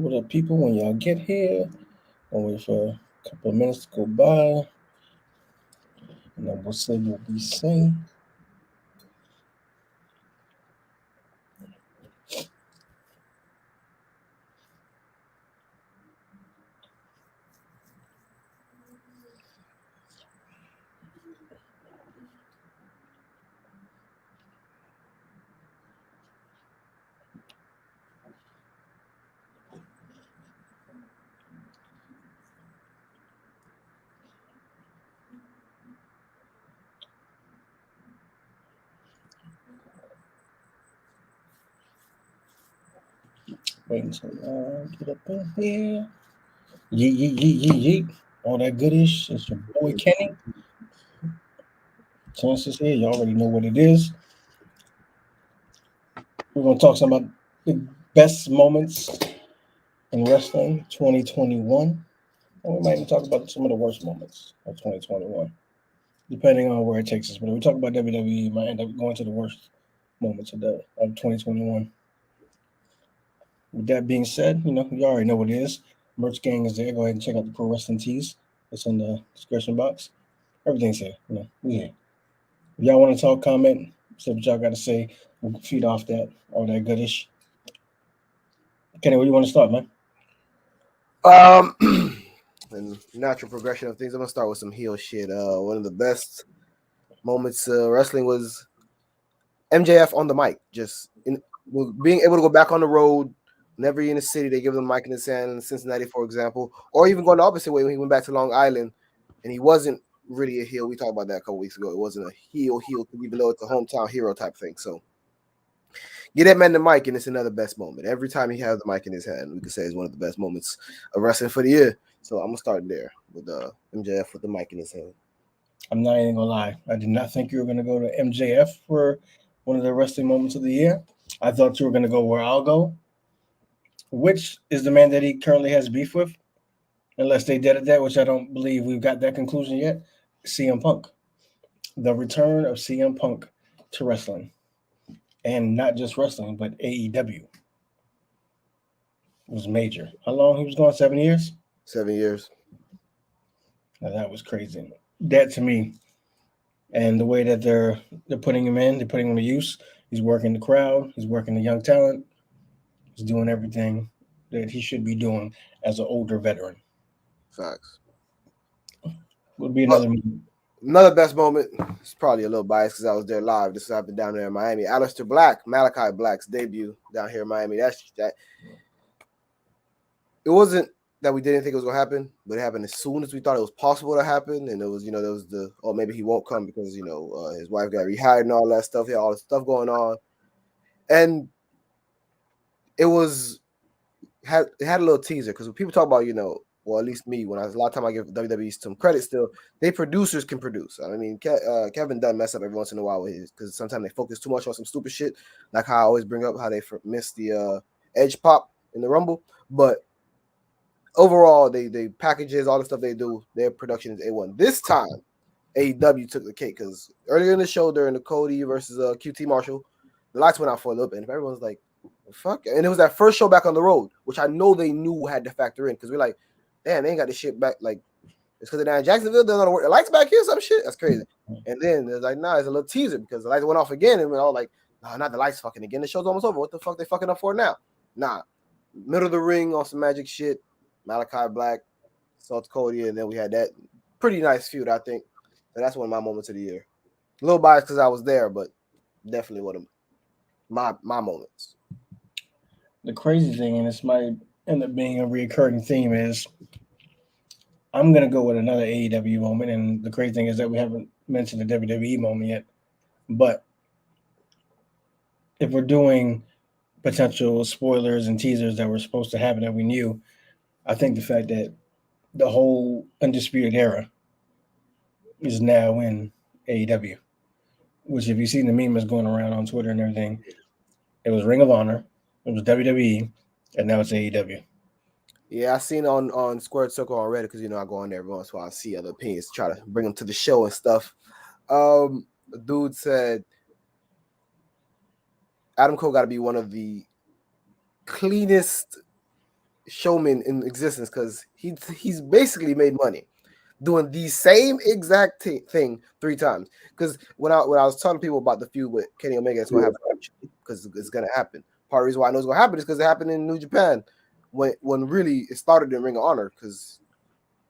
What up, people? When y'all get here, I'll wait for a couple of minutes to go by, and then we'll say what we say. Wait until I get up in here. Yeet, yeet, yeet, yeet, yeet. All that goodish. It's your boy Kenny. Chances here. You already know what it is. We're going to talk some about the best moments in wrestling 2021. And we might even talk about some of the worst moments of 2021, depending on where it takes us. But if we talk about WWE, it might end up going to the worst moments of 2021. With that being said, you already know what it is. Merch gang is there. Go ahead and check out the Pro Wrestling Tees. It's in the description box. Everything's here. We here. If y'all want to talk, comment, say what y'all got to say. We'll feed off that, all that goodish. Kenny, where you want to start, man? And natural progression of things. I'm gonna start with some heel shit. One of the best moments wrestling was MJF on the mic, being able to go back on the road. Whenever you're in the city, they give them the mic in his hand in Cincinnati, for example, or even going the opposite way when he went back to Long Island, and he wasn't really a heel. We talked about that a couple weeks ago. It wasn't a heel, even though it's a hometown hero type thing. So get that man the mic, and it's another best moment. Every time he has the mic in his hand, we can say it's one of the best moments of wrestling for the year. So I'm gonna start there with MJF with the mic in his hand. I'm not even gonna lie. I did not think you were gonna go to MJF for one of the wrestling moments of the year. I thought you were gonna go where I'll go, which is the man that he currently has beef with, unless they did it that, which I don't believe we've got that conclusion yet. CM Punk, the return of CM Punk to wrestling, and not just wrestling, but AEW was major. How long he was gone? 7 years. 7 years. Now, that was crazy. That to me, and the way that they're putting him in, they're putting him to use. He's working the crowd. He's working the young talent. He's doing everything that he should be doing as an older veteran. Facts. Would be But another best moment. It's probably a little biased because I was there live. This happened down there in Miami. Aleister Black, Malachi Black's debut down here in Miami. That. It wasn't that we didn't think it was gonna happen, but it happened as soon as we thought it was possible to happen. And it was, there was maybe he won't come because his wife got rehired and all that stuff. He had all this stuff going on, and it had a little teaser because when people talk about well, at least me, a lot of time I give WWE some credit still, they producers can produce. I mean, Kevin Dunn mess up every once in a while with his, because sometimes they focus too much on some stupid shit, like how I always bring up how they missed the Edge pop in the Rumble. But overall, they packages, all the stuff they do, their production is A1. This time, AEW took the cake because earlier in the show during the Cody versus QT Marshall, the lights went out for a little bit, and everyone's like, fuck. And it was that first show back on the road, which I know they knew had to factor in because we're like, damn, they ain't got this shit back. Like, it's because they're down in Jacksonville, they're gonna work the lights back here, some shit. That's crazy. And then there's like, nah, it's a little teaser because the lights went off again, and we're all like, nah, not the lights fucking again. The show's almost over. What the fuck they fucking up for now? Nah. Middle of the ring on some magic shit. Malachi Black, Salt Cody, and then we had that pretty nice feud, I think. So that's one of my moments of the year. A little biased because I was there, but definitely one of my moments. The crazy thing, and this might end up being a recurring theme, is I'm gonna go with another AEW moment. And the crazy thing is that we haven't mentioned the WWE moment yet. But if we're doing potential spoilers and teasers that were supposed to happen that we knew, I think the fact that the whole Undisputed Era is now in AEW, which if you've seen the meme that's going around on Twitter and everything, it was Ring of Honor, it was WWE, and now it's AEW. Yeah, I seen on Squared Circle on Reddit because I go on there every once in a while. I see other opinions, try to bring them to the show and stuff. A dude said Adam Cole got to be one of the cleanest showman in existence because he's basically made money doing the same exact thing 3 times. Because when I was telling people about the feud with Kenny Omega, it's gonna happen because it's gonna happen. Part of the reason why I know it's gonna happen is because it happened in New Japan when really it started in Ring of Honor because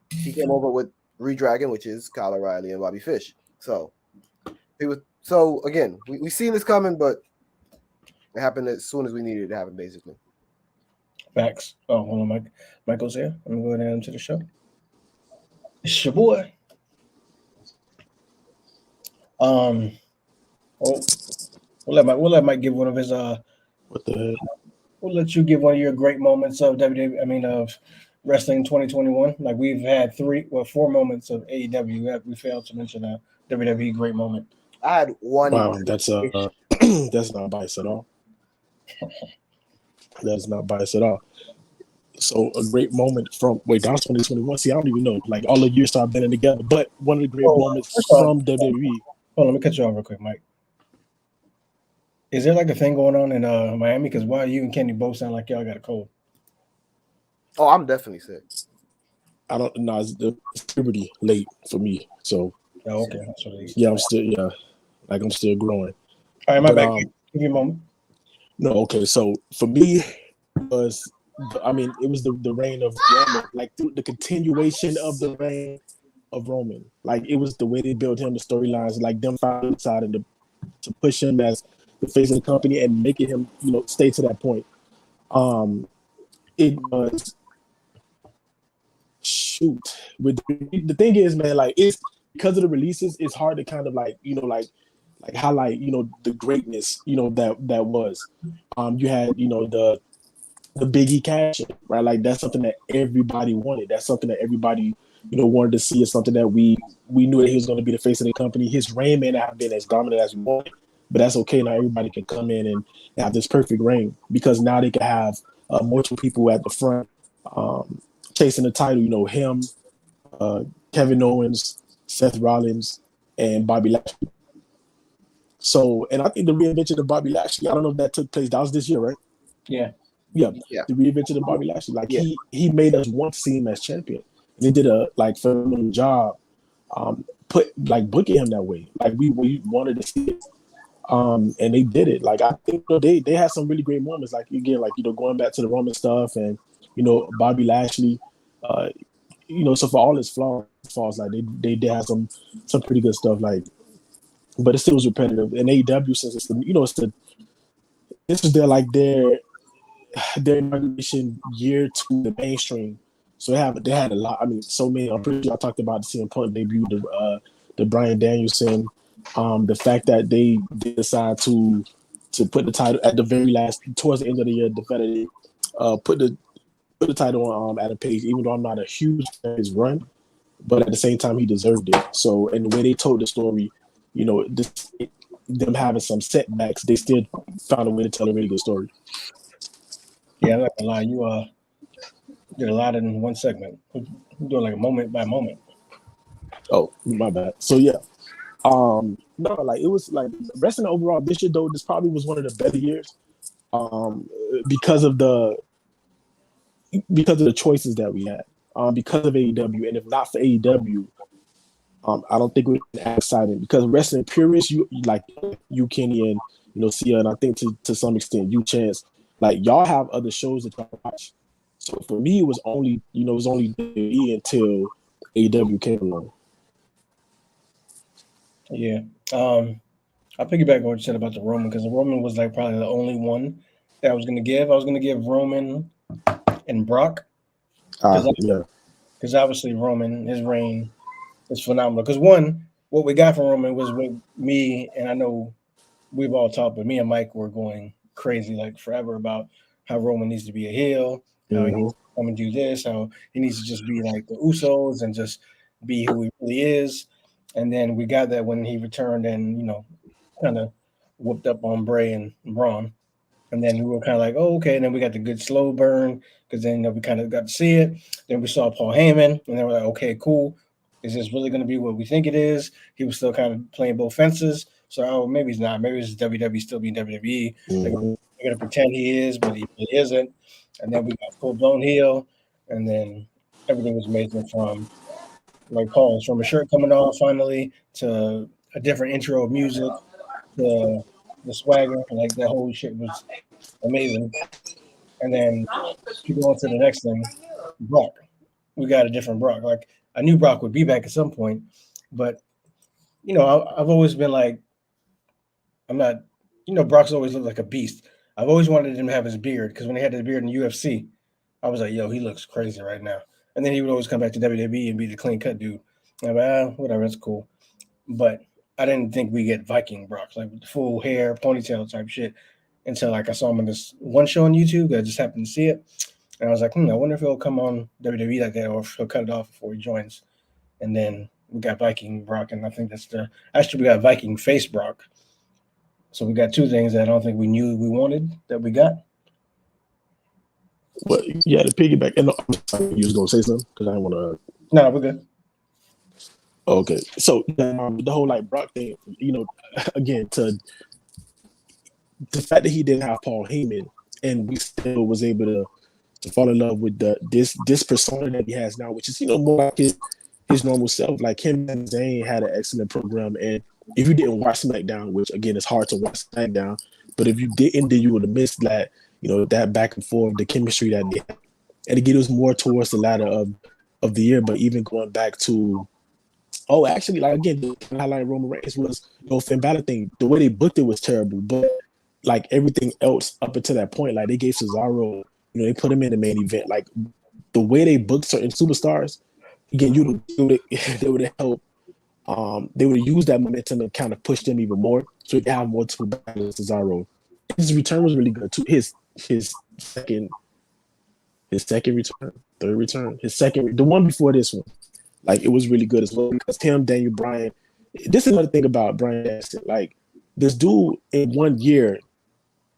he came over with Redragon, which is Kyle O'Reilly and Bobby Fish. So again, we seen this coming, but it happened as soon as we needed it to happen, basically. Facts. Oh, hold on, Mike. Michael's here. Let me go down to the show. It's your boy. We'll let Mike give one of his What the heck? We'll let you give one of your great moments of of wrestling 2021. Like we've had 4 moments of AEW. We failed to mention a WWE great moment. I had one. Wow, that's that's not biased at all. That's not biased at all. So a great moment from that was 2021. See, I don't even know. Like all the years started blending together. But one of the great moments from WWE. Hold on, let me cut you off real quick, Mike. Is there like a thing going on in Miami? Because why you and Kenny both sound like y'all got a cold? Oh, I'm definitely sick. I don't know. It's pretty late for me. So okay. That's what it is. Yeah, I'm still growing. All right, my bad. Give me a moment. No, okay. So for me, it was the reign of Roman, like the continuation of the reign of Roman. Like it was the way they built him, the storylines, like them finally decided to push him as the face of the company and making him, stay to that point. It was the thing is, man, like it's because of the releases, it's hard to kind of like highlight, the greatness, that was. You had, the Big E cash, right? Like that's something that everybody wanted. That's something that everybody, wanted to see. It's something that we knew that he was going to be the face of the company. His reign may not have been as dominant as we wanted, but that's okay. Now everybody can come in and have this perfect reign because now they can have multiple people at the front chasing the title. Him, Kevin Owens, Seth Rollins, and Bobby Lashley. So, and I think the reinvention of Bobby Lashley, I don't know if that took place. That was this year, right? Yeah. The reinvention of Bobby Lashley. Like he made us want to see him as champion. And he did a phenomenal job booking him that way. Like we wanted to see it. And they did it. Like I think they had some really great moments. Like again, going back to the Roman stuff and Bobby Lashley. So for all his flaws, like they did have some pretty good stuff. Like, but it still was repetitive. And AEW, since this is their inauguration year to the mainstream. So they had a lot. I mean, so many. I'm pretty sure I talked about the CM Punk debut, the Bryan Danielson, the fact that they decide to put the title at the very last, towards the end of the year, the fact that they put the title on Adam Page, even though I'm not a huge fan of his run, but at the same time he deserved it. So, and the way they told the story, them having some setbacks, they still found a way to tell a really good story. Yeah, I'm not gonna lie, you did a lot in one segment. We're doing like a moment by moment. Oh, my bad. So yeah. No, like it was like wrestling overall this year though, this probably was one of the better years. Because of the choices that we had. Because of AEW. And if not for AEW, I don't think we're as excited because wrestling purists, you Kenny and Sia, and I think to some extent you Chance, like y'all have other shows that y'all watch. So for me, it was only WWE until AEW came along. Yeah. I'll piggyback on what you said about the Roman because the Roman was like probably the only one that I was gonna give. I was gonna give Roman and Brock. Because obviously Roman, his reign is phenomenal. Because one, what we got from Roman was with me, and I know we've all talked, but me and Mike were going crazy like forever about how Roman needs to be a heel, how he needs to come and do this, how he needs to just be like the Usos and just be who he really is. And then we got that when he returned and kind of whooped up on Bray and Braun. And then we were kind of like, oh, okay. And then we got the good slow burn because then we kind of got to see it. Then we saw Paul Heyman, and then we're like, okay, cool. Is this really going to be what we think it is? He was still kind of playing both fences. So maybe he's not. Maybe it's WWE still being WWE. They're going to pretend he is, but he really isn't. and then we got full blown heel, and then everything was amazing from like pause from a shirt coming off finally to a different intro of music to the swagger, like that whole shit was amazing. And then you go on to the next thing, Brock. We got a different Brock. Like I knew Brock would be back at some point, but I've always been like, I'm not. Brock's always looked like a beast. I've always wanted him to have his beard because when he had his beard in UFC, I was like, yo, he looks crazy right now. And then he would always come back to WWE and be the clean cut dude. I'm like, whatever, that's cool. But I didn't think we get Viking Brock, like with the full hair, ponytail type shit, until like I saw him in this one show on YouTube that I just happened to see it. And I was like, I wonder if he'll come on WWE like that or if he'll cut it off before he joins. And then we got Viking Brock, and I think we got Viking face Brock. So we got two things that I don't think we knew we wanted that we got. Well, yeah, to piggyback, and you was gonna say something because I don't want to. No, we're good. Okay, so the whole like Brock thing, again, to the fact that he didn't have Paul Heyman, and we still was able to fall in love with this persona that he has now, which is more like his normal self. Like him and Zayn had an excellent program, and if you didn't watch SmackDown, which again is hard to watch SmackDown, but if you didn't, then you would have missed that that back and forth, the chemistry that they had. And again, it was more towards the latter of the year, but even going back to actually, like again, the highlight Roman Reigns was Finn Balor thing. The way they booked it was terrible, but like everything else up until that point, like they gave Cesaro, they put him in the main event. Like the way they booked certain superstars, again, they would have helped. They would have used that momentum and kind of pushed them even more, so they have multiple battles with Cesaro. His return was really good too. His second return, third return, the one before this one. Like, it was really good as well because Daniel Bryan. This is another thing about Bryan Danielson. Like, this dude in 1 year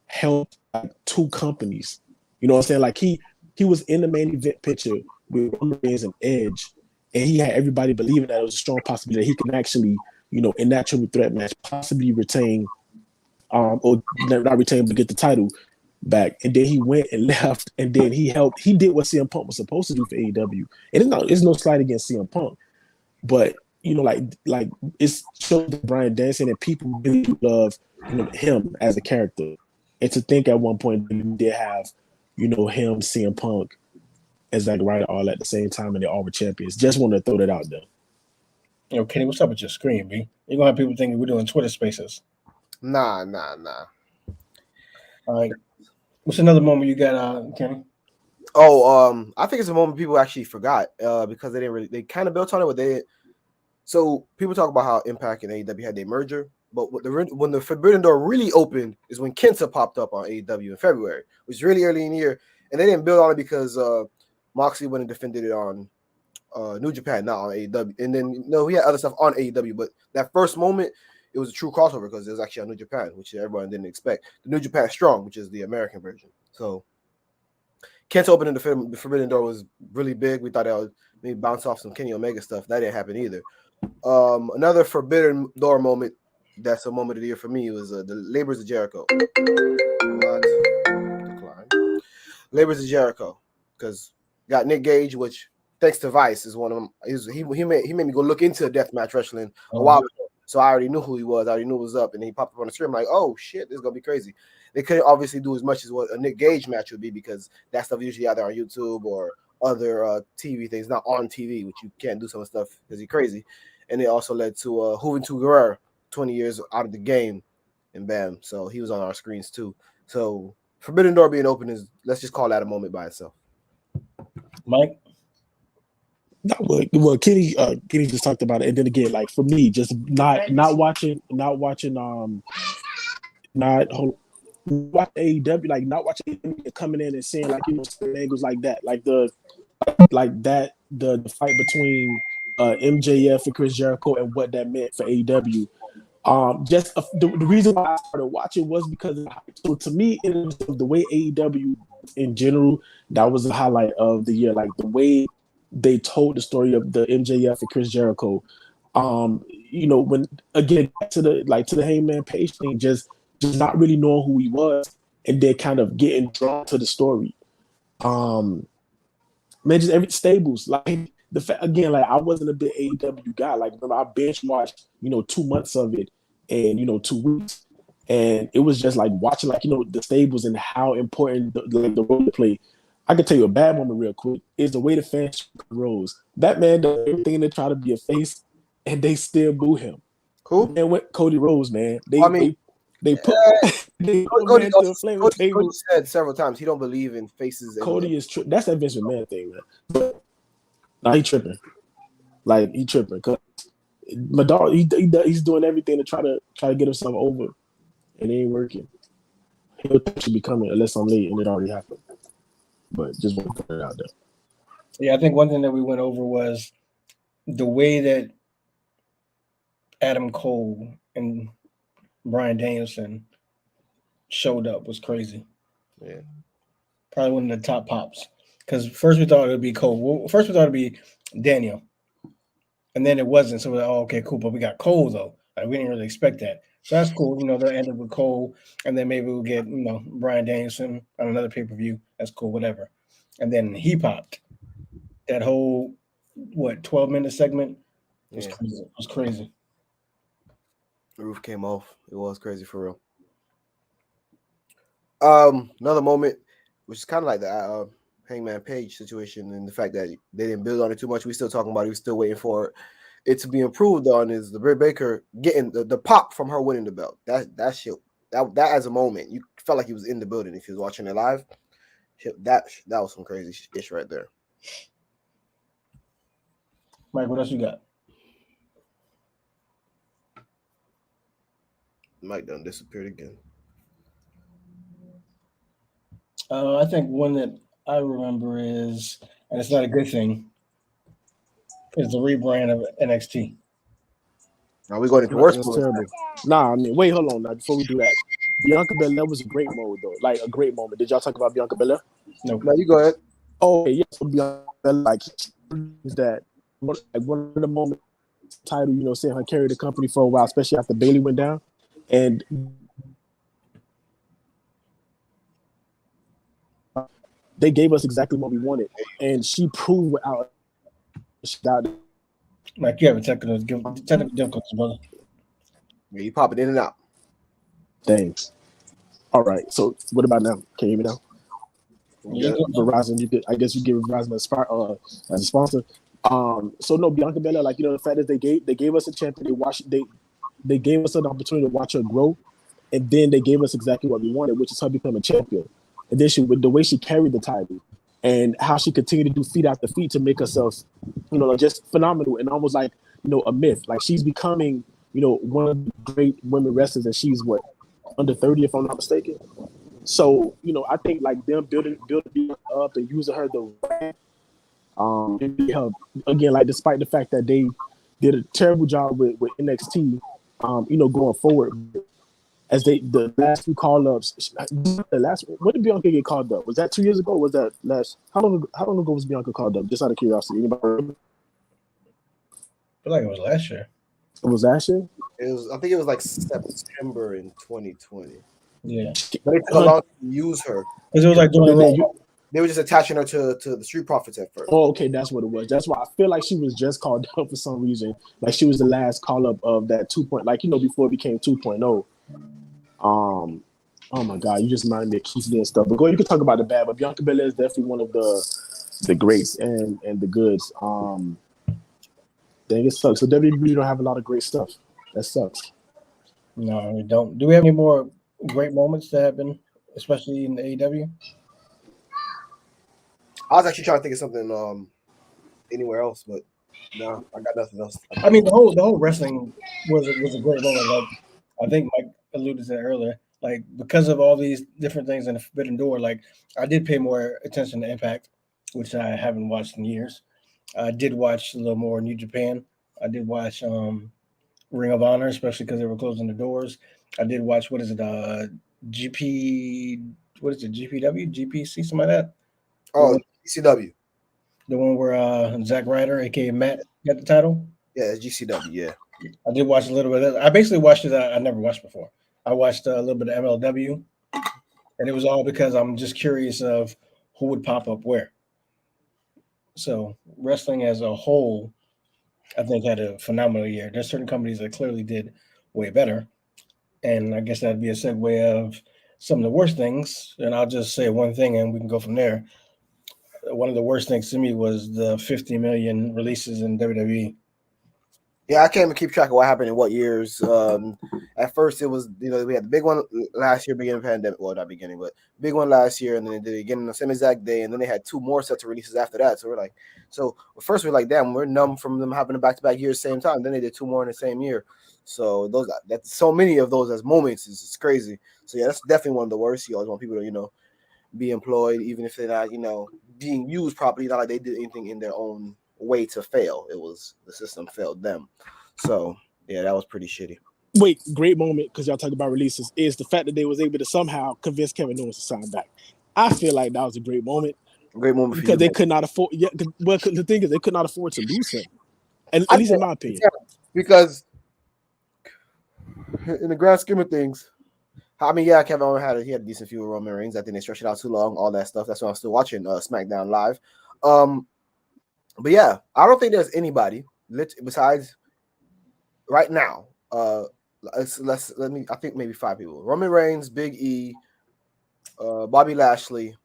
helped like 2 companies. You know what I'm saying? Like, he was in the main event picture with Roman Reigns and Edge, and he had everybody believing that it was a strong possibility that he can actually, in that triple threat match, possibly retain, or not retain, but get the title back. And then he went and left, and then he did what CM Punk was supposed to do for AEW. And it's no slight against CM Punk, but like it's showing that Bryan Danielson and people really do love him as a character. And to think at one point we did have him, CM Punk as like right all at the same time, and they all were champions. Just want to throw that out there. Kenny, what's up with your screen, B? You're gonna have people thinking we're doing Twitter Spaces. Nah. All right. What's another moment you got, Kenny? I think it's a moment people actually forgot because they kind of built on it, but they didn't. So people talk about how Impact and AEW had their merger, but when the Forbidden Door really opened is when Kenta popped up on AEW in February, which was really early in the year, and they didn't build on it because Moxley went and defended it on New Japan, not on AEW, and then he had other stuff on AEW, but that first moment, it was a true crossover because it was actually on New Japan, which everyone didn't expect. The New Japan Strong, which is the American version. So Kenta opening the Forbidden Door was really big. We thought that would maybe bounce off some Kenny Omega stuff. That didn't happen either. Another Forbidden Door moment, that's a moment of the year for me, was the Labors of Jericho. Decline. Labors of Jericho, because got Nick Gage, which thanks to Vice is one of them. He made me go look into deathmatch wrestling a while ago. So I already knew who he was. I already knew what was up. And then he popped up on the screen. I'm like, oh, shit, this is going to be crazy. They couldn't obviously do as much as what a Nick Gage match would be because that stuff usually either on YouTube or other TV things, not on TV, which you can't do some of the stuff because he's crazy. And it also led to Juventud Guerrero, 20 years out of the game, and bam. So he was on our screens too. So Forbidden Door being open is, let's just call that a moment by itself. Mike? Well, Kenny just talked about it, and then again, like for me, just not watching AEW, like not watching AEW coming in and saying like angles like that, the fight between MJF and Chris Jericho and what that meant for AEW. The reason why I started watching was because so to me, it was the way AEW in general, that was the highlight of the year, like the way they told the story of the MJF and Chris Jericho. When again to the Heyman Page thing, just not really knowing who he was, and then kind of getting drawn to the story. Man, just every stables. Like the fact again, like I wasn't a big AEW guy. Like remember, I bench watched 2 months of it and 2 weeks, and it was just like watching like the stables and how important the role they play. I can tell you a bad moment real quick is the way the fans Rose. That man does everything to try to be a face, and they still boo him. Who? And what Cody Rose, man, they put they put Cody, man to a flaming table. Cody said several times he don't believe in faces. Cody is that's that Vince McMahon thing, man. But he tripping. Like he tripping. Cause my dog, he's doing everything to try to get himself over, and it ain't working. He'll should be coming unless I'm late, and it already happened. But just want to put it out there. Yeah, I think one thing that we went over was the way that Adam Cole and Bryan Danielson showed up was crazy. Yeah, probably one of the top pops. Because first we thought it would be Cole. Well, first we thought it'd be Daniel, and then it wasn't. So we're like, oh, okay, cool. But we got Cole though. Like we didn't really expect that. So that's cool. They'll end up with Cole, and then maybe we'll get Bryan Danielson on another pay-per-view. That's cool, whatever. And then he popped. That whole 12-minute segment was crazy. It was crazy. The roof came off. It was crazy for real. Another moment, which is kind of like the Hangman Page situation, and the fact that they didn't build on it too much. We still talking about it. We still waiting for it to be improved on. Is the Britt Baker getting the pop from her winning the belt? That shit. That as a moment, you felt like he was in the building if you was watching it live. That was some crazy ish right there. Mike, what else you got? Mike done disappeared again. I think one that I remember is, and it's not a good thing, is the rebrand of NXT. Now we going into worse. That's terrible. Nah, I mean, wait, hold on. Now, before we do that, Bianca Belair was a great moment, though. Like a great moment. Did y'all talk about Bianca Belair? No, you go ahead. Oh, yes, Bianca Belair, like that. Like one of the moments, title, seeing her carry the company for a while, especially after Bayley went down, and they gave us exactly what we wanted, and she proved without. Mike, you have a technical difficulties, brother. Yeah, you pop it in and out. Thanks. All right. So what about now? Can you hear me now? Yeah. Verizon, I guess you give Verizon as a sponsor. So no, Bianca Belair, like the fact that they gave us a champion, they gave us an opportunity to watch her grow, and then they gave us exactly what we wanted, which is her becoming a champion. And then with the way she carried the title and how she continued to do feat after feat to make herself, just phenomenal and almost like a myth. Like she's becoming, one of the great women wrestlers, and she's under 30 if I'm not mistaken. So I think like them building up and using her the way. Again, like despite the fact that they did a terrible job with NXT, going forward, as the last few call ups, when did Bianca get called up? Was that 2 years ago? Or was that last? How long ago was Bianca called up? Just out of curiosity, anybody remember? I feel like it was last year. It was last year. I think it was like September in 2020. Yeah, but it took a long time to use her because it was like doing They were just attaching her to the Street Profits at first. Oh, okay, that's what it was. That's why I feel like she was just called up for some reason. Like she was the last call up of that 2. Before it became 2.0. Oh my God, you just reminded me of Keith Lee and stuff. But you can talk about the bad, but Bianca Belair is definitely one of the greats and the goods. Dang, it sucks. So WWE don't have a lot of great stuff. That sucks. No, we don't. Do we have any more great moments that happen, especially in the AEW? I was actually trying to think of something anywhere else, but no, I got nothing else. I mean, the whole wrestling was a great moment. Like I think Mike alluded to that earlier. Like because of all these different things in the Forbidden Door, like I did pay more attention to Impact, which I haven't watched in years. I did watch a little more New Japan. I did watch Ring of Honor, especially because they were closing the doors. I did watch GP. What is it? GPW, GPC, something like that. Oh, GCW. The one where Zack Ryder, aka Matt, got the title. Yeah, it's GCW. Yeah, I did watch a little bit of that. I basically watched it. I never watched before. I watched a little bit of MLW, and it was all because I'm just curious of who would pop up where. So wrestling as a whole, I think, had a phenomenal year. There's certain companies that clearly did way better, and I guess that'd be a segue of some of the worst things. And I'll just say one thing, and we can go from there. One of the worst things to me was the 50 million releases in WWE. Yeah, I can't even keep track of what happened in what years. At first, it was we had the big one last year, beginning of the pandemic. Well, not beginning, but big one last year, and then they did it again on the same exact day, and then they had 2 more sets of releases after that. So we're like, first we're like, damn, we're numb from them having a back-to-back year at the same time. Then they did 2 more in the same year. So that's so many of those as moments is crazy. So yeah, that's definitely one of the worst. You always want people to be employed, even if they're not being used properly. Not like they did anything in their own way to fail. It was the system failed them. So yeah, that was pretty shitty. Wait, great moment because y'all talk about releases is the fact that they was able to somehow convince Kevin Owens to sign back. I feel like that was a great moment. Great moment because they could not afford. Yeah, well, the thing is, they could not afford to lose him. At least in my opinion, because in the grand scheme of things, I mean, yeah, Kevin Owens had a decent few Roman Reigns. I think they stretched it out too long, all that stuff. That's why I'm still watching SmackDown live. But yeah, I don't think there's anybody besides right now. I think maybe 5 people: Roman Reigns, Big E, Bobby Lashley,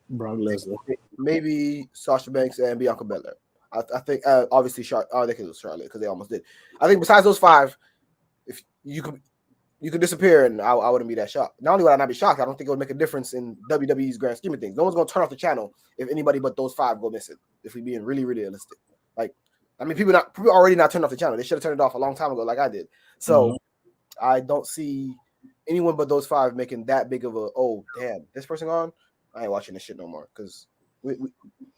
Brock Lesnar, maybe Sasha Banks and Bianca Belair. I think obviously they could lose Charlotte because they almost did. I think besides those 5, if you could disappear and I wouldn't be that shocked. Not only would I not be shocked, I don't think it would make a difference in WWE's grand scheme of things. No one's going to turn off the channel if anybody but those 5 go missing. If we're being really, really realistic, I mean, people already not turned off the channel. They should have turned it off a long time ago, like I did. So I don't see anyone but those 5 making that big of a damn, this person gone. I ain't watching this shit no more because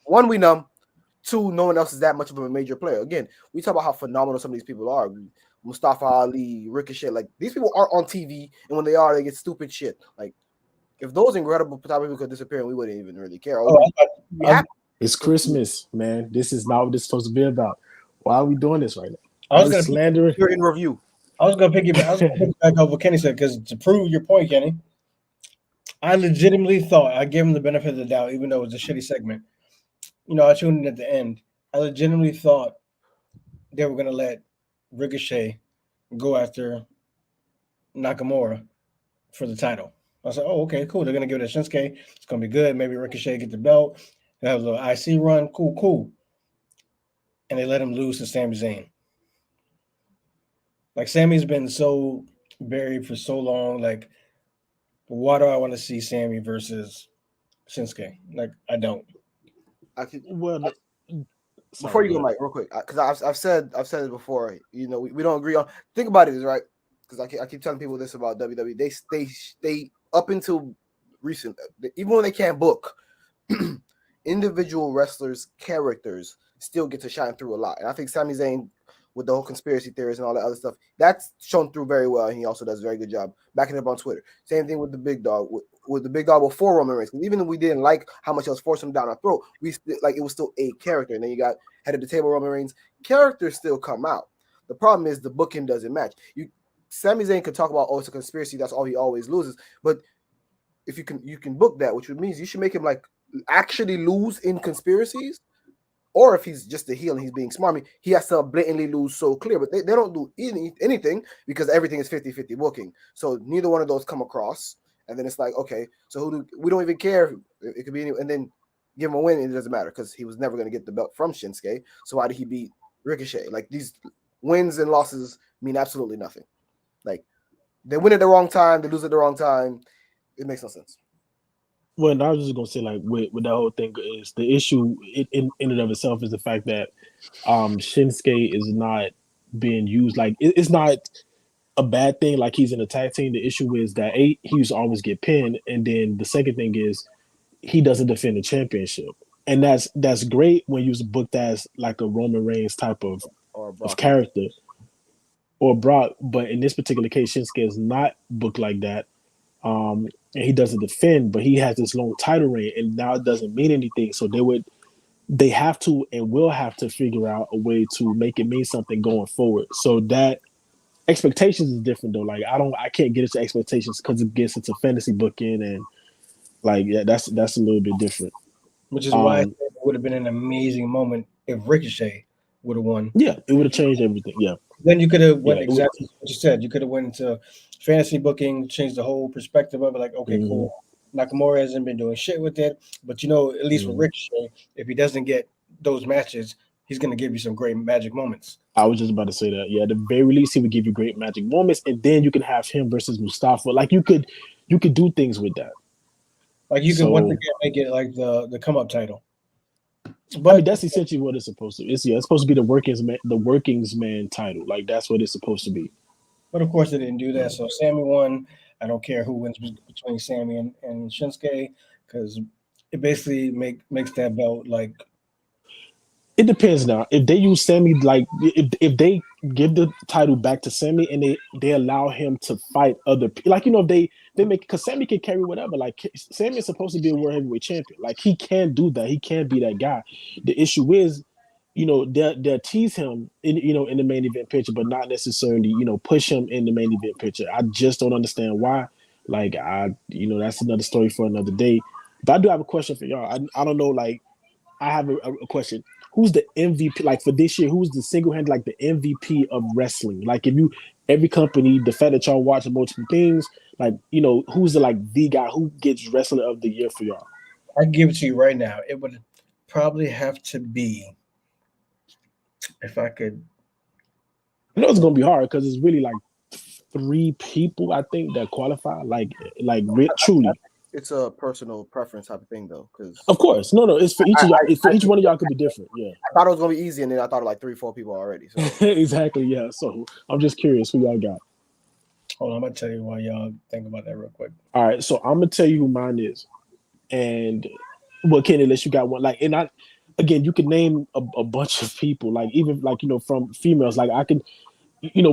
one, we numb. 2, no one else is that much of a major player. Again, we talk about how phenomenal some of these people are. Mustafa Ali, Ricochet, like these people aren't on TV, and when they are, they get stupid shit. Like if those incredible people could disappear, we wouldn't even really care. It's Christmas, man. This is not what this is supposed to be about. Why are we doing this right now? I was going to slandering. You're in review. I was going to piggyback off what Kenny said because to prove your point, Kenny, I legitimately thought I gave him the benefit of the doubt, even though it was a shitty segment. I tuned in at the end. I legitimately thought they were going to let Ricochet go after Nakamura for the title. I said, oh, okay, cool. They're going to give it to Shinsuke. It's going to be good. Maybe Ricochet get the belt. They have a little IC run. Cool. And they let him lose to Sami Zayn. Like, Sammy's been so buried for so long. Like, why do I want to see Sammy versus Shinsuke? Like, I don't. Before you go, Mike, real quick, because I've said it before. We don't agree on. Think about it, right? Because I keep telling people this about WWE. They up until recent, even when they can't book, individual wrestlers' characters still get to shine through a lot. And I think Sami Zayn, with the whole conspiracy theories and all that other stuff, that's shown through very well. And he also does a very good job backing it up on Twitter. Same thing with the big dog. With the big dog before Roman Reigns, because even if we didn't like how much else forced him down our throat, it was still a character. And then you got head of the table Roman Reigns. Characters still come out. The problem is the booking doesn't match. Sami Zayn could talk about it's a conspiracy. That's all he always loses. But if you can book that, which means you should make him actually lose in conspiracies. Or if he's just a heel and he's being smart, I mean, he has to blatantly lose so clear. But they don't do anything because everything is 50-50 booking. So neither one of those come across. And then it's like, okay, so we don't even care. It could be any, and then give him a win, and it doesn't matter because he was never going to get the belt from Shinsuke. So why did he beat Ricochet? Like, these wins and losses mean absolutely nothing. Like, they win at the wrong time, they lose at the wrong time. It makes no sense. Well, I was just gonna say, like, with that whole thing is the issue in and of itself is the fact that Shinsuke is not being used. Like, it's not a bad thing. Like, he's in a tag team. The issue is that he used to always get pinned, and then the second thing is he doesn't defend the championship, and that's great when you're booked as like a Roman Reigns type of character or Brock. But in this particular case, Shinsuke is not booked like that. And he doesn't defend, but he has this long title reign, and now it doesn't mean anything. So they have to and will have to figure out a way to make it mean something going forward. So that expectations is different though. Like, I can't get into expectations because it gets into fantasy booking and Like, yeah, that's a little bit different. Which is why I said it would have been an amazing moment if Ricochet would have won. Yeah, it would have changed everything. Yeah. Then you could have Yeah, went exactly what you said. You could have went into fantasy booking, changed the whole perspective of it. Like, okay, cool. Nakamura hasn't been doing shit with it, but at least with Ricochet, if he doesn't get those matches, he's going to give you some great magic moments. I was just about to say that. Yeah, at the very least, he would give you great magic moments, and then you can have him versus Mustafa. Like you could do things with that. Like you could once again make it like the come up title. But I mean, that's essentially what it's supposed to. It's supposed to be the workings man title. Like that's what it's supposed to be. But of course, they didn't do that. So Sammy won. I don't care who wins between Sammy and Shinsuke because it basically makes that belt like. It depends now. If they use Sammy, like if they give the title back to Sammy and they allow him to fight other people, like if they make, because Sammy can carry whatever. Like Sammy is supposed to be a world heavyweight champion. Like he can do that. He can be that guy. The issue is, they'll tease him in the main event picture, but not necessarily push him in the main event picture. I just don't understand why. Like that's another story for another day. But I do have a question for y'all. I don't know. Like I have a question. Who's the MVP? Like for this year, who's the single-handed like the MVP of wrestling? Like if you every company, the fact that y'all watch multiple things, like who's the guy who gets wrestler of the year for y'all? I give it to you right now. It would probably have to be if I could. I know it's gonna be hard because it's really like 3 people I think that qualify. Like truly. It's a personal preference type of thing, though. Because of course, no, it's for each of y'all. For each one of y'all could be different. Yeah, I thought it was gonna be easy, and then I thought of like 3-4 people already. So. Exactly. Yeah. So I'm just curious who y'all got. Hold on, I'm gonna tell you why y'all think about that real quick. All right, so I'm gonna tell you who mine is, and Kenny, unless you got one, like, and again, you can name a bunch of people, like even like from females, like I can,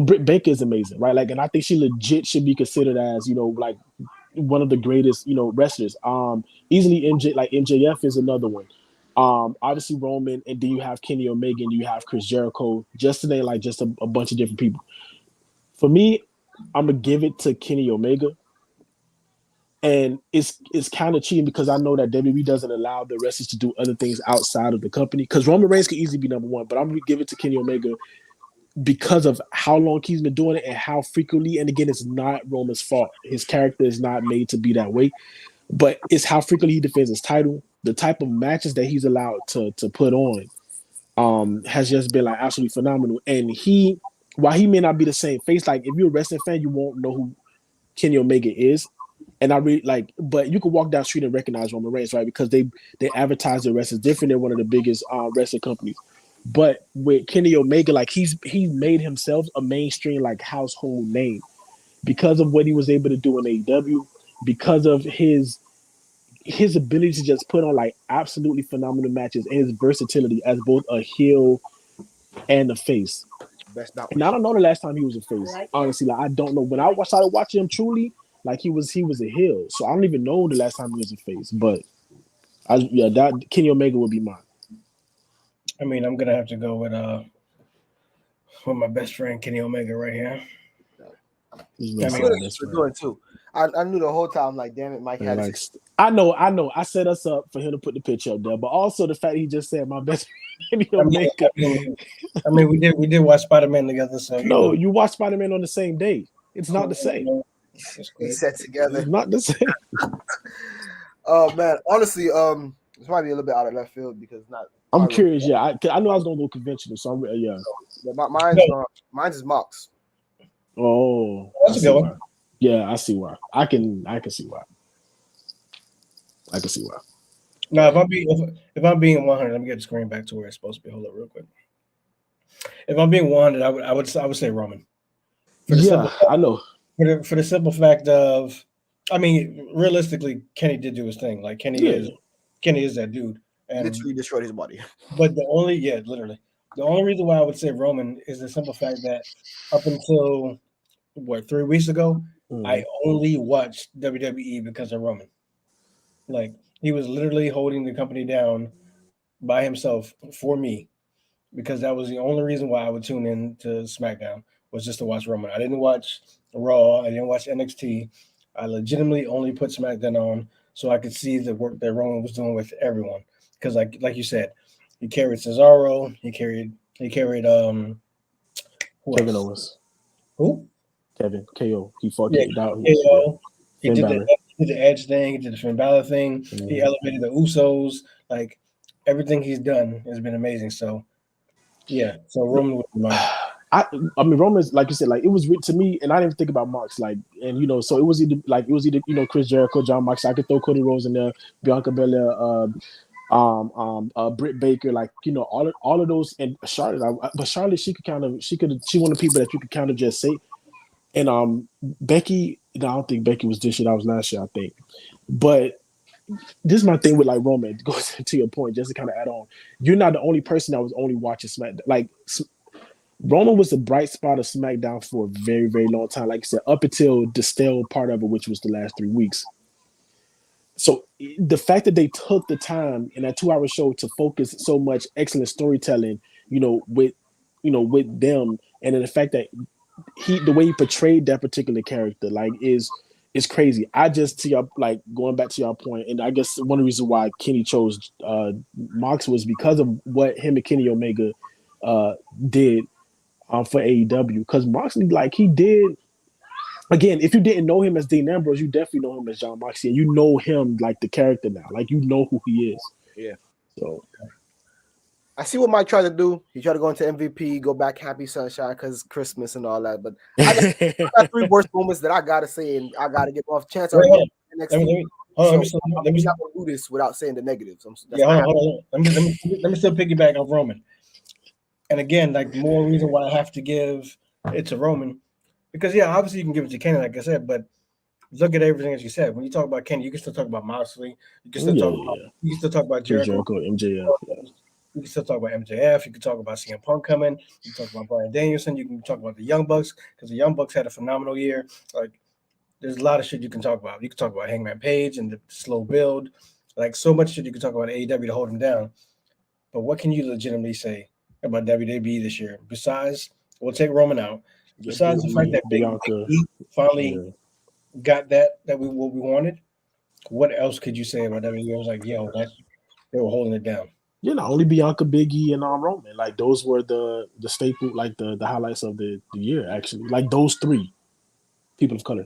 Britt Baker is amazing, right? Like, and I think she legit should be considered as like one of the greatest, wrestlers. Easily MJF is another one. Obviously Roman, and then you have Kenny Omega, and you have Chris Jericho. Just to name like just a bunch of different people. For me, I'm gonna give it to Kenny Omega, and it's kind of cheating because I know that WWE doesn't allow the wrestlers to do other things outside of the company. Because Roman Reigns could easily be number one, but I'm gonna give it to Kenny Omega because of how long he's been doing it and how frequently. And again, it's not Roman's fault. His character is not made to be that way, but it's how frequently he defends his title, the type of matches that he's allowed to put on, has just been like absolutely phenomenal. And while he may not be the same face, like if you're a wrestling fan, you won't know who Kenny Omega is. And I really but you can walk down the street and recognize Roman Reigns, right? Because they advertise their wrestlers different than one of the biggest wrestling companies. But with Kenny Omega, like he's made himself a mainstream like household name because of what he was able to do in AEW, because of his ability to just put on like absolutely phenomenal matches and his versatility as both a heel and a face. And I don't know the last time he was a face. Honestly, like I don't know. When I started watching him truly, like he was a heel. So I don't even know the last time he was a face. But that Kenny Omega would be mine. I mean, I'm gonna have to go with my best friend Kenny Omega right here. We're doing too. I knew the whole time, like, damn it, Mike had like, I know. I set us up for him to put the picture up there, but also the fact he just said my best friend Kenny Omega. I mean, we did watch Spider-Man together, so you watched Spider-Man on the same day. It's not the same. We set together. It's not the same. Oh man, honestly, this might be a little bit out of left field because it's not. I'm curious. Yeah, I know I was gonna go conventional, so I'm yeah. Mine's is Mox. Oh, that's a good one. Yeah, I see why. I can see why. I can see why. Now, if I'm being 100, let me get the screen back to where it's supposed to be. Hold up, real quick. If I'm being 100, I would say Roman. I know. For the simple fact of, I mean, realistically, Kenny did do his thing. Like Kenny is that dude, and literally destroyed his body. But the only reason why I would say Roman is the simple fact that up until 3 weeks ago, I only watched WWE because of Roman. Like he was literally holding the company down by himself for me, because that was the only reason why I would tune in to SmackDown, was just to watch Roman. I didn't watch Raw. I didn't watch NXT. I legitimately only put SmackDown on so I could see the work that Roman was doing with everyone. Because like you said, he carried Cesaro, he carried who Kevin else? Owens, Who? Kevin KO. He fought Yeah, out. Yeah, KO. He Finn did the Balor. he did the Edge thing. He did the Finn Balor thing. He Mhm. elevated the Usos. Like everything he's done has been amazing. So yeah, so Roman would be mine. I mean Roman's like you said, like it was to me, and I didn't think about Mox, like, and so it was either Chris Jericho, John Mox. I could throw Cody Rhodes in there, Bianca Belair, Britt Baker, like all of those, and Charlotte. But Charlotte, she one of the people that you could kind of just say, and Becky. No, I don't think Becky was this year. That was last year, I think. But this is my thing with like Roman. Goes to your point, just to kind of add on. You're not the only person that was only watching SmackDown. Like Roman was the bright spot of SmackDown for a very, very long time. Like I said, up until the stale part of it, which was the last 3 weeks. So the fact that they took the time in that 2 hour show to focus so much excellent storytelling, with them, and then the fact that the way he portrayed that particular character, like is crazy. I just to y'all, like going back to your point, and I guess one of the reasons why Kenny chose Mox was because of what him and Kenny Omega did for AEW. Because Moxley, like he did. Again, if you didn't know him as Dean Ambrose, you definitely know him as John Moxley, and you know him like the character now. Like you know who he is. Yeah. So I see what Mike tried to do. He tried to go into MVP, go back Happy Sunshine because Christmas and all that. But I got 3 worst moments that I gotta say, and I gotta get off. Chance Right, already let NXT. me hold on, So I'm not gonna do this without saying the negatives. yeah, hold on. Let me still piggyback off Roman. And again, like more reason why I have to give it to Roman, because yeah, obviously you can give it to Kenny, like I said, but look at everything that you said. When you talk about Kenny, you can still talk about Moxley. You can still yeah. you can still talk about Chris Jericho. Jericho, MJF. Yeah. You can still talk about MJF. You can talk about CM Punk coming. You can talk about Bryan Danielson. You can talk about the Young Bucks because the Young Bucks had a phenomenal year. Like there's a lot of shit you can talk about. You can talk about Hangman Page and the slow build. Like so much shit you can talk about AEW to hold him down. But what can you legitimately say about WWE this year? Besides, we'll take Roman out. Besides the fact that Big Bianca. E finally Yeah. got that we what we wanted, what else could you say about WWE? I was like, yo, that they were holding it down. Only Bianca, Biggie, and Roman. Like those were the staple, like the highlights of the year. Actually, like those 3 people of color.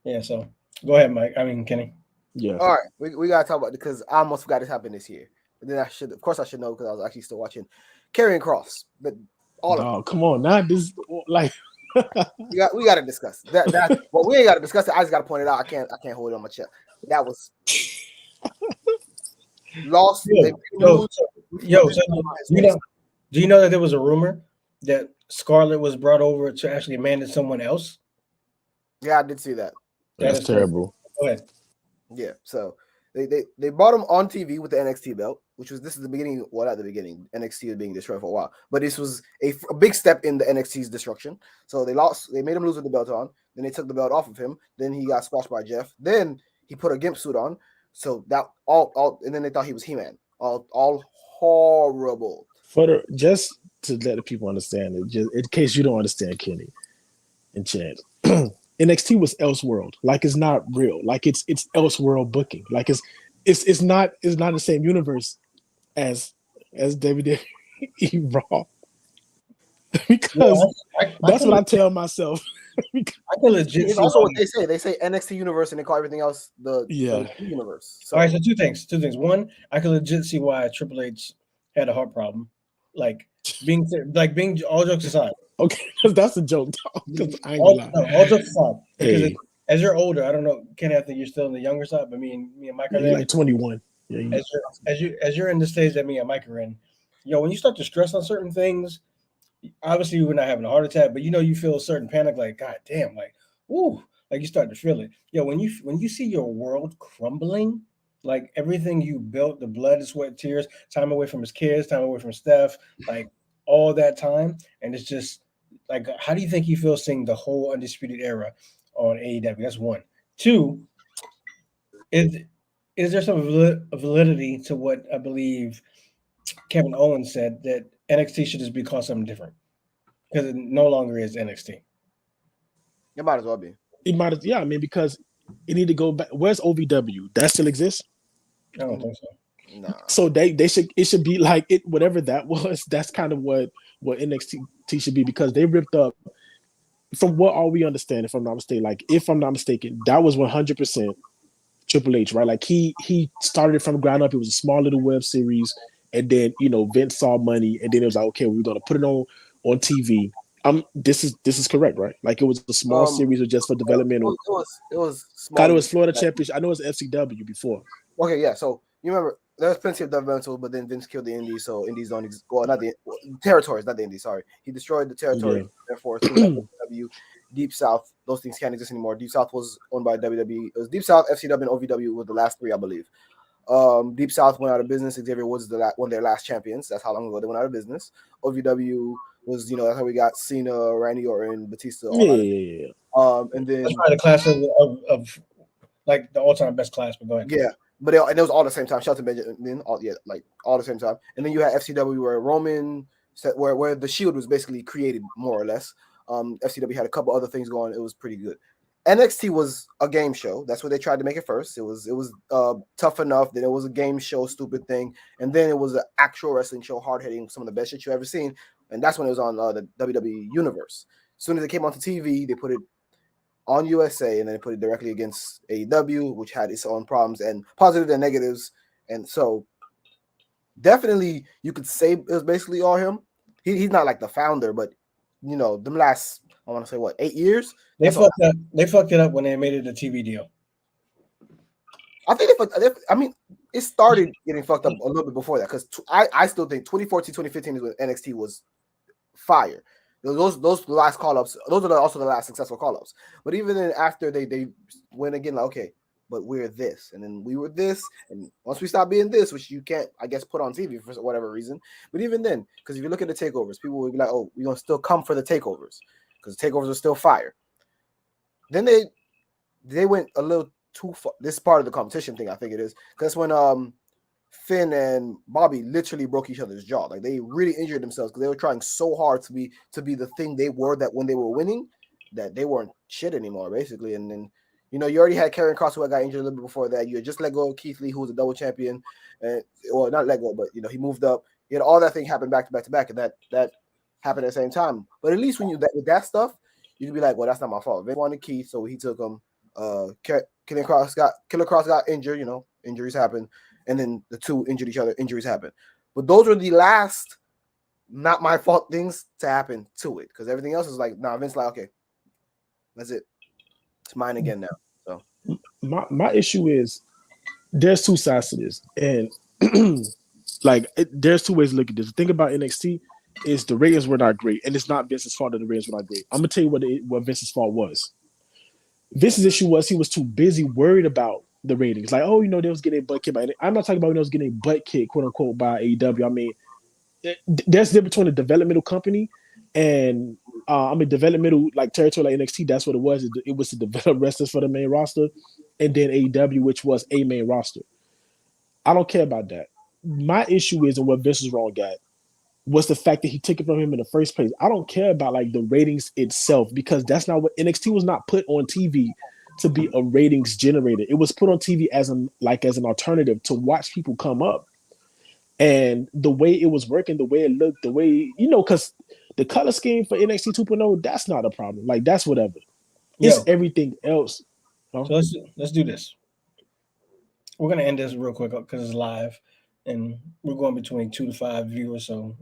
Yeah, so go ahead, Mike. I mean, Kenny. Yeah. All right, we gotta talk about it because I almost forgot this happened this year. And then of course, I should know because I was actually still watching Karrion Kross. But all of Come on, not this. Like we got to discuss that. Well, we ain't got to discuss it. I just got to point it out. I can't hold it on my chest. That was lost. So, do you know that there was a rumor that Scarlett was brought over to actually manage someone else? Yeah, I did see that. That's terrible. Go ahead. Yeah, so they brought him on TV with the NXT belt, which was this is the beginning. Well, not the beginning. NXT was being destroyed for a while, but this was a big step in the NXT's destruction. So they lost. They made him lose with the belt on. Then they took the belt off of him. Then he got squashed by Jeff. Then he put a gimp suit on. So that all, and then they thought he was He-Man. All horrible. Just to let the people understand it, just in case you don't understand Kenny and Chad. NXT was Elseworld. Like it's not real. Like it's Elseworld booking. Like it's not the same universe as WWE Raw. Because that's what I tell myself. I can legit. It's also what they say. They say NXT universe and they call everything else the universe. So. All right, so two things. One, I can legit see why Triple H had a heart problem. Like being all jokes aside. Okay, because that's a joke. All jokes aside. Because as you're older, I don't know, Kenny, I think you're still on the younger side, but me and Mike are there. Like 21. Yeah, as you're in the stage that me and Mike are in, when you start to stress on certain things, obviously we're not having a heart attack, but you feel a certain panic, like God damn, like ooh, like you start to feel it. When you see your world crumbling, like everything you built, the blood, the sweat, tears, time away from his kids, time away from Steph, like all that time, and it's just like, how do you think he feels seeing the whole Undisputed Era on AEW? That's one. Two, is there some validity to what I believe Kevin Owens said, that NXT should just be called something different because it no longer is NXT? It might as well be. I mean, because It need to go back. Where's OVW? That still exists? I don't think so. Nah. So it should be like it, whatever that was. That's kind of what NXT should be, because they ripped up. From what all we understand, if I'm not mistaken, that was 100% Triple H, right? Like he started it from the ground up. It was a small little web series, and then Vince saw money, and then it was like, okay, we're gonna put it on TV. This is correct, right? Like it was a small series of just for developmental. It was small. God, it was Florida Championship. I know it was FCW before. Okay, yeah. So you remember there's plenty of developmental, but then Vince killed the indies, so indies don't not the territories, not the indies. Sorry, he destroyed the territory. Yeah. Therefore, W, Deep South, those things can't exist anymore. Deep South was owned by WWE. It was Deep South, FCW, and OVW were the last three, I believe. Deep South went out of business. Xavier Woods one of their last champions. That's how long ago they went out of business. OVW was, that's how we got Cena, Randy Orton, Batista. Yeah. And then that's probably the class of like the all-time best class. But go ahead. Yeah, but it was all the same time. Shelton Benjamin, all the same time. And then you had FCW where Roman, where the Shield was basically created more or less. FCW had a couple other things going. It was pretty good. NXT was a game show. That's what they tried to make it first. It was tough enough. Then it was a game show, stupid thing, and then it was an actual wrestling show, hard hitting, some of the best shit you ever seen. And that's when it was on the WWE Universe. As soon as it came onto TV, they put it on USA, and then they put it directly against AEW, which had its own problems and positives and negatives. And so, definitely, you could say it was basically all him. He's not like the founder, but them last, I want to say, 8 years. They fucked it up when they made it a TV deal. I think it started getting fucked up a little bit before that, because I still think 2014, 2015 is when NXT was fire. Those last call-ups, those are also the last successful call-ups. But even then, after they went again, like, okay, but we're this, and then we were this, and once we stop being this, which you can't, I guess, put on TV for whatever reason. But even then, because if you look at the takeovers, people will be like, oh, we're gonna still come for the takeovers, because the takeovers are still fire. Then they went a little too far. This is part of the competition thing, I think it is, because when Finn and Bobby literally broke each other's jaw. Like, they really injured themselves because they were trying so hard to be the thing they were, that when they were winning, that they weren't shit anymore, basically. And then, you already had Karrion Kross, who got injured a little bit before that. You had just let go of Keith Lee, who was a double champion. Well, not let go, but, he moved up. You had all that thing happen back to back, and that happened at the same time. But at least when with that stuff, you'd be like, well, that's not my fault. They wanted Keith, so he took him. Killer Cross got injured, injuries happen. And then the two injured each other, injuries happen. But those were the last not my fault things to happen to it. Because everything else is like, Vince like, okay, that's it. It's mine again now. So my issue is there's two sides to this. And there's two ways to look at this. The thing about NXT is the ratings were not great. And it's not Vince's fault that the ratings were not great. I'm going to tell you what Vince's fault was. Vince's issue was he was too busy worried about the ratings. Like, oh, they was getting a butt kicked by it. I'm not talking about when they was getting a butt kicked, quote unquote, by AEW. I mean, there's a difference between a developmental company and developmental like territory like NXT. That's what it was. It was to develop wrestlers for the main roster, and then AEW, which was a main roster. I don't care about that. My issue is, and what Vince was wrong at, was the fact that he took it from him in the first place. I don't care about like the ratings itself, because that's not what NXT was not put on TV to be a ratings generator. It was put on TV as an alternative to watch people come up. And the way it was working, the way it looked, the way, because the color scheme for NXT 2.0, that's not a problem. Like, that's whatever. It's everything else. Huh? So let's do this. We're going to end this real quick because it's live, and we're going between 2 to 5 viewers, so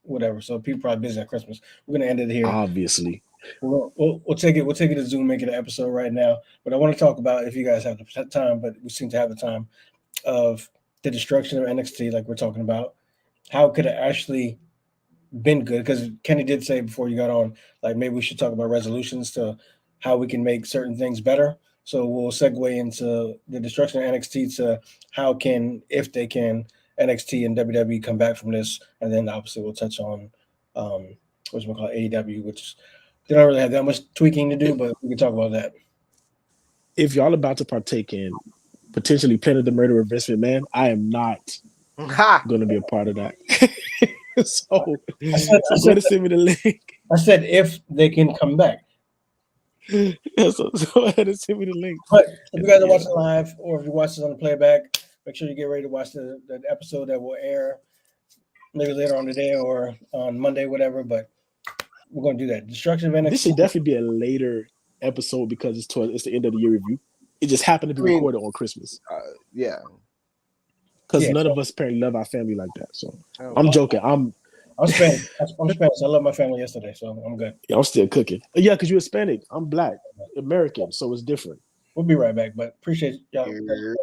whatever. So people probably busy at Christmas. We're going to end it here. Obviously. We'll take it to Zoom, make it an episode right now. But I want to talk about, if you guys have the time, but we seem to have the time, of the destruction of NXT, like we're talking about. How could it actually been good? Because Kenny did say before you got on, like, maybe we should talk about resolutions to how we can make certain things better. So we'll segue into the destruction of NXT to how can, if they can, NXT and WWE come back from this, and then obviously we'll touch on what's we call AEW, which they don't really have that much tweaking to do, but we can talk about that. If y'all about to partake in potentially Planet the Murderer of Vince McMahon, I am not going to be a part of that. So, send me the link. I said if they can come back. Yeah, so go ahead and send me the link. But if you guys are Yeah. watching live or if you're watching on the playback, make sure you get ready to watch the episode that will air maybe later on today or on Monday, whatever. But we're going to do that. Destruction of NXT. This should definitely be a later episode because it's the end of the year review. It just happened to be recorded on Christmas Yeah. because none of us apparently love our family like that. So Oh, I'm joking. I'm Spanish. I'm Spanish. I love my family yesterday, so I'm good. I'm still cooking. Yeah, because you're Hispanic. I'm Black, American, so it's different. We'll be right back, but appreciate y'all. Yeah.